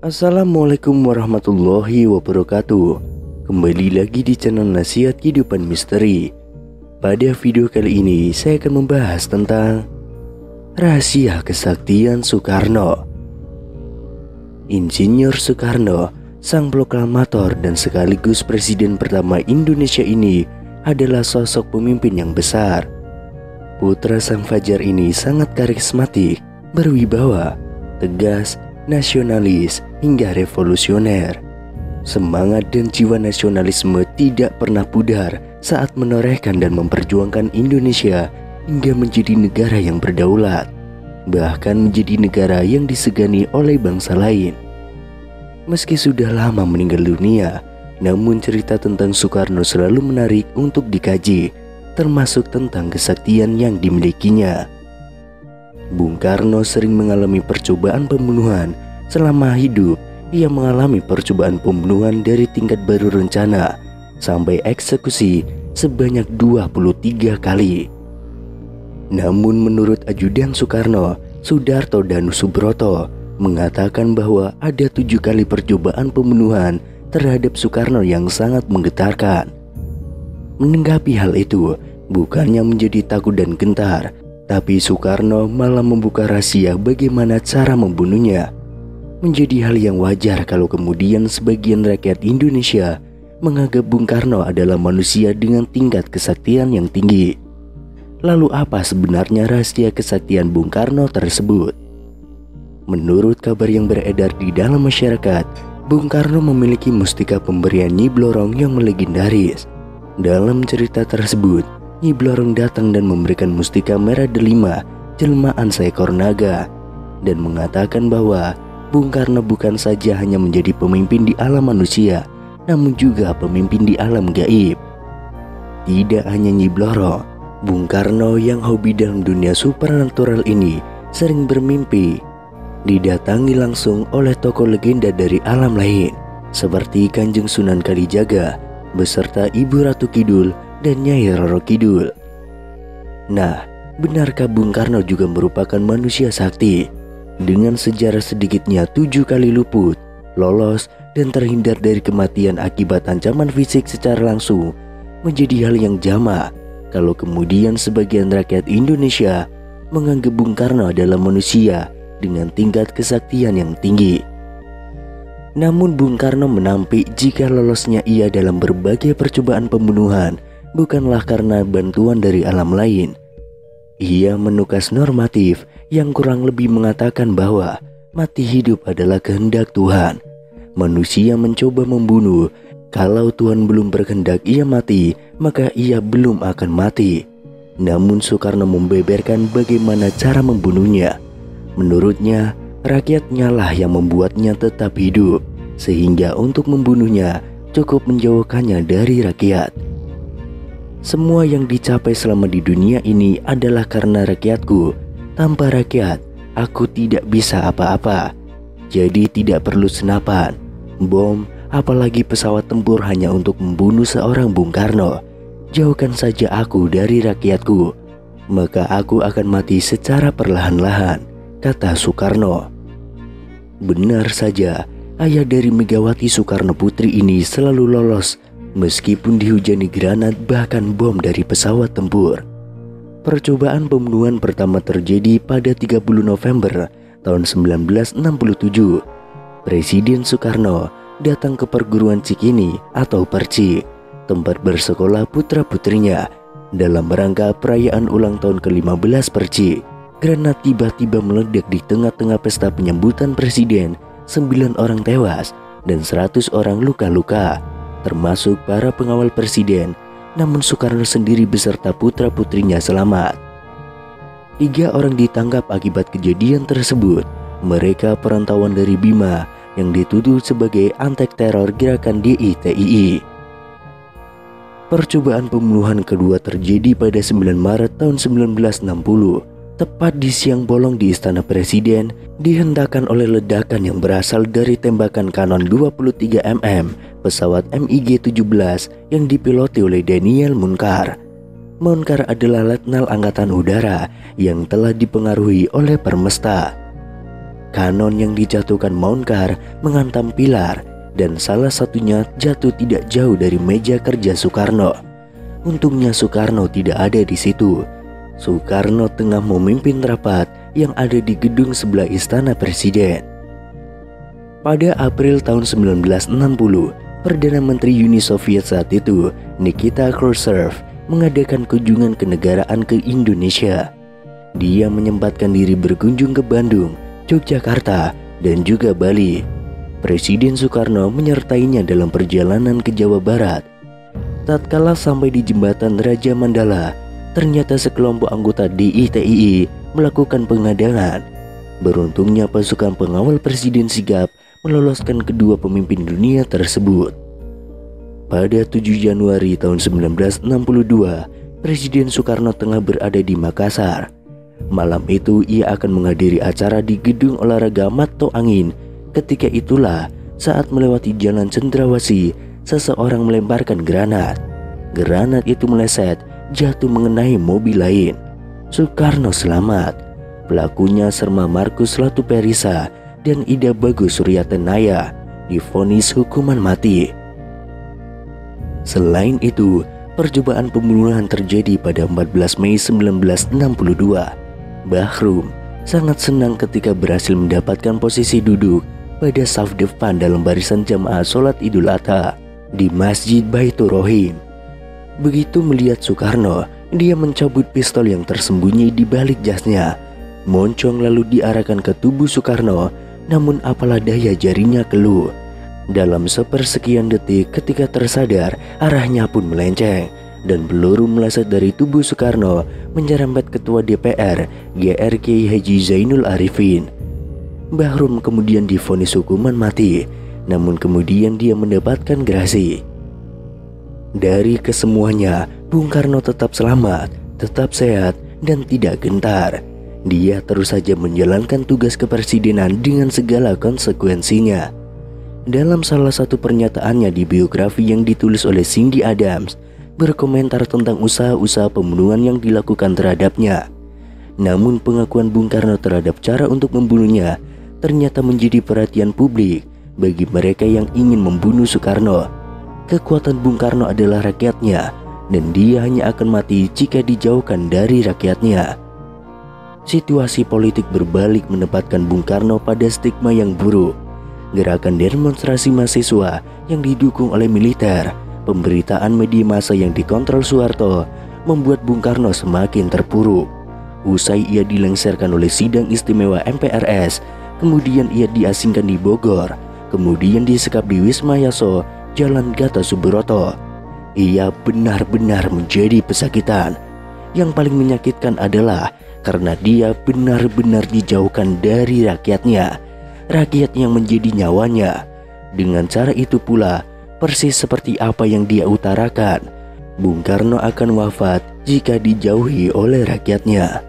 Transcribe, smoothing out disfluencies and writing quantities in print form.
Assalamualaikum warahmatullahi wabarakatuh. Kembali lagi di channel Nasihat Kehidupan Misteri. Pada video kali ini saya akan membahas tentang rahasia kesaktian Soekarno. Insinyur Soekarno, sang proklamator dan sekaligus presiden pertama Indonesia ini adalah sosok pemimpin yang besar. Putra sang fajar ini sangat karismatik, berwibawa, tegas, nasionalis, hingga revolusioner. Semangat dan jiwa nasionalisme tidak pernah pudar saat menorehkan dan memperjuangkan Indonesia hingga menjadi negara yang berdaulat, bahkan menjadi negara yang disegani oleh bangsa lain. Meski sudah lama meninggal dunia, namun cerita tentang Soekarno selalu menarik untuk dikaji, termasuk tentang kesaktian yang dimilikinya. Bung Karno sering mengalami percobaan pembunuhan. Selama hidup, ia mengalami percobaan pembunuhan dari tingkat baru rencana sampai eksekusi sebanyak 23 kali. Namun menurut ajudan Soekarno, Sudarto Danusubroto, mengatakan bahwa ada 7 kali percobaan pembunuhan terhadap Soekarno yang sangat menggetarkan. Menanggapi hal itu, bukannya menjadi takut dan gentar, tapi Soekarno malah membuka rahasia bagaimana cara membunuhnya. Menjadi hal yang wajar kalau kemudian sebagian rakyat Indonesia menganggap Bung Karno adalah manusia dengan tingkat kesaktian yang tinggi. Lalu apa sebenarnya rahasia kesaktian Bung Karno tersebut? Menurut kabar yang beredar di dalam masyarakat, Bung Karno memiliki mustika pemberian Nyi Blorong yang legendaris. Dalam cerita tersebut, Nyi Blorong datang dan memberikan mustika merah delima jelmaan seekor naga dan mengatakan bahwa Bung Karno bukan saja hanya menjadi pemimpin di alam manusia, namun juga pemimpin di alam gaib. Tidak hanya Nyi Blorong, Bung Karno yang hobi dalam dunia supernatural ini sering bermimpi didatangi langsung oleh tokoh legenda dari alam lain seperti Kanjeng Sunan Kalijaga beserta Ibu Ratu Kidul dan Nyai Roro Kidul. Nah, benarkah Bung Karno juga merupakan manusia sakti? Dengan sejarah sedikitnya 7 kali luput, lolos, dan terhindar dari kematian akibat ancaman fisik secara langsung, menjadi hal yang jamak kalau kemudian sebagian rakyat Indonesia menganggap Bung Karno adalah manusia dengan tingkat kesaktian yang tinggi. Namun Bung Karno menampik jika lolosnya ia dalam berbagai percobaan pembunuhan bukanlah karena bantuan dari alam lain. Ia menukas normatif yang kurang lebih mengatakan bahwa mati hidup adalah kehendak Tuhan. Manusia mencoba membunuh, kalau Tuhan belum berkehendak ia mati, maka ia belum akan mati. Namun Soekarno membeberkan bagaimana cara membunuhnya. Menurutnya, rakyatnya lah yang membuatnya tetap hidup, sehingga untuk membunuhnya cukup menjauhkannya dari rakyat. Semua yang dicapai selama di dunia ini adalah karena rakyatku. Tanpa rakyat, aku tidak bisa apa-apa. Jadi tidak perlu senapan, bom, apalagi pesawat tempur hanya untuk membunuh seorang Bung Karno. Jauhkan saja aku dari rakyatku, maka aku akan mati secara perlahan-lahan, kata Soekarno. Benar saja, ayah dari Megawati Soekarno Putri ini selalu lolos meskipun dihujani granat bahkan bom dari pesawat tempur. Percobaan pembunuhan pertama terjadi pada 30 November tahun 1967. Presiden Soekarno datang ke perguruan Cikini atau Perci, tempat bersekolah putra-putrinya. Dalam rangka perayaan ulang tahun ke-15 Perci, granat tiba-tiba meledak di tengah-tengah pesta penyambutan presiden. 9 orang tewas dan 100 orang luka-luka, termasuk para pengawal presiden. Namun Soekarno sendiri beserta putra-putrinya selamat. 3 orang ditangkap akibat kejadian tersebut. Mereka perantauan dari Bima yang dituduh sebagai antek teror gerakan DITII. Percobaan pembunuhan kedua terjadi pada 9 Maret tahun 1960. Tepat di siang bolong di Istana Presiden, dihentakkan oleh ledakan yang berasal dari tembakan kanon 23 mm pesawat MiG-17 yang dipiloti oleh Daniel Munkar. Munkar adalah letnan angkatan udara yang telah dipengaruhi oleh Permesta. Kanon yang dijatuhkan Maunkar menghantam pilar dan salah satunya jatuh tidak jauh dari meja kerja Soekarno. Untungnya Soekarno tidak ada di situ. Soekarno tengah memimpin rapat yang ada di gedung sebelah Istana Presiden. Pada April tahun 1960, Perdana Menteri Uni Soviet saat itu, Nikita Khrushchev, mengadakan kunjungan kenegaraan ke Indonesia. Dia menyempatkan diri berkunjung ke Bandung, Yogyakarta, dan juga Bali. Presiden Soekarno menyertainya dalam perjalanan ke Jawa Barat. Tatkala sampai di jembatan Raja Mandala, ternyata sekelompok anggota DITII melakukan pengadangan. Beruntungnya pasukan pengawal Presiden sigap meloloskan kedua pemimpin dunia tersebut. Pada 7 Januari tahun 1962, Presiden Soekarno tengah berada di Makassar. Malam itu ia akan menghadiri acara di Gedung Olahraga Mato Angin. Ketika itulah saat melewati Jalan Cendrawasih, seseorang melemparkan granat. Granat itu meleset, jatuh mengenai mobil lain. Soekarno selamat. Pelakunya Serma Markus Latuperisa dan Ida Bagus Suryatenaya divonis hukuman mati. Selain itu, percobaan pembunuhan terjadi pada 14 Mei 1962. Bahrum sangat senang ketika berhasil mendapatkan posisi duduk pada saf depan dalam barisan jamaah sholat Idul Adha di Masjid Baitur Rohim. Begitu melihat Soekarno, dia mencabut pistol yang tersembunyi di balik jasnya. Moncong lalu diarahkan ke tubuh Soekarno, namun apalah daya jarinya keluh. Dalam sepersekian detik ketika tersadar, arahnya pun melenceng dan peluru meleset dari tubuh Soekarno menyerempet Ketua DPR GR Kiai Haji Zainul Arifin. Bahrum kemudian divonis hukuman mati, namun kemudian dia mendapatkan gerasi. Dari kesemuanya, Bung Karno tetap selamat, tetap sehat, dan tidak gentar. Dia terus saja menjalankan tugas kepresidenan dengan segala konsekuensinya. Dalam salah satu pernyataannya di biografi yang ditulis oleh Cindy Adams, berkomentar tentang usaha-usaha pembunuhan yang dilakukan terhadapnya. Namun pengakuan Bung Karno terhadap cara untuk membunuhnya ternyata menjadi perhatian publik bagi mereka yang ingin membunuh Soekarno. Kekuatan Bung Karno adalah rakyatnya, dan dia hanya akan mati jika dijauhkan dari rakyatnya. Situasi politik berbalik menempatkan Bung Karno pada stigma yang buruk. Gerakan demonstrasi mahasiswa yang didukung oleh militer, pemberitaan media massa yang dikontrol Soeharto membuat Bung Karno semakin terpuruk. Usai ia dilengsarkan oleh sidang istimewa MPRS, kemudian ia diasingkan di Bogor, kemudian disekap di Wisma Yaso, Jalan Gatot Subroto. Ia benar-benar menjadi pesakitan. Yang paling menyakitkan adalah karena dia benar-benar dijauhkan dari rakyatnya, rakyat yang menjadi nyawanya. Dengan cara itu pula, persis seperti apa yang dia utarakan, Bung Karno akan wafat jika dijauhi oleh rakyatnya.